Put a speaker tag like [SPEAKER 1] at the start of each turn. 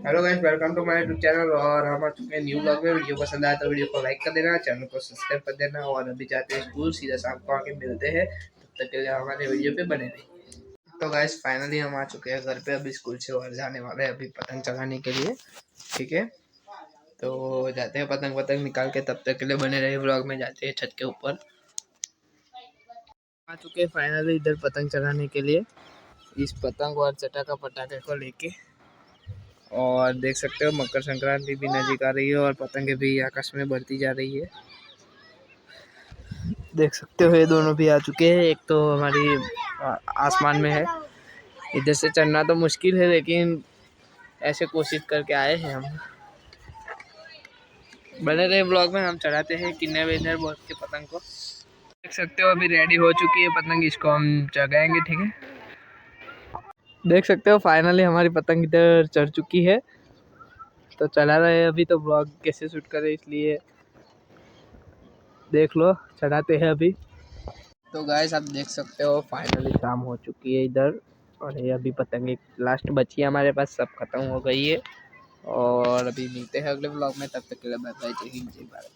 [SPEAKER 1] Hello guys, welcome to my YouTube channel. और हम आ चुके हैं न्यू ब्लॉग में। वीडियो पसंद आया तो वीडियो को लाइक कर देना, चैनल को सब्सक्राइब कर देना। और अभी जाते हैं स्कूल, सीधा शाम को आके मिलते हैं। तब तक के लिए हमारे वीडियो पे बने रहिए। तो गाइस फाइनली हम आ चुके हैं घर पे। अभी स्कूल से बाहर जाने वाले हैं, अभी पतंग चगाने के लिए। ठीक है, तो जाते हैं पतंग वतंग निकाल के। तब तक के लिए बने रहिए ब्लॉग में। जाते हैं छत के ऊपर। आ चुके हैं फाइनली इधर पतंग चगाने के लिए, इस पतंग और चटाका पटाखे को लेके। और देख सकते हो मकर संक्रांति भी नजदीक आ रही है और पतंगे भी आकाश में बढ़ती जा रही है। देख सकते हो ये दोनों भी आ चुके हैं। एक तो हमारी आसमान में है। इधर से चढ़ना तो मुश्किल है, लेकिन ऐसे कोशिश करके आए हैं हम। बने रहे ब्लॉग में, हम चढ़ाते हैं किन्ने विनर बोल के पतंग को। देख सकते हो अभी रेडी हो चुकी है पतंग, इसको हम चगाएंगे। ठीक है, देख सकते हो फाइनली हमारी पतंग इधर चढ़ चुकी है। तो चला रहे हैं अभी। तो ब्लॉग कैसे शूट करें, इसलिए देख लो, चढ़ाते हैं अभी। तो गाइस आप देख सकते हो फाइनली शाम हो चुकी है इधर। और ये अभी पतंग एक लास्ट बची है हमारे पास, सब खत्म हो गई है। और अभी मिलते हैं अगले ब्लॉग में। तब तक के लिए बाय बाय, जय हिंद जय भारत।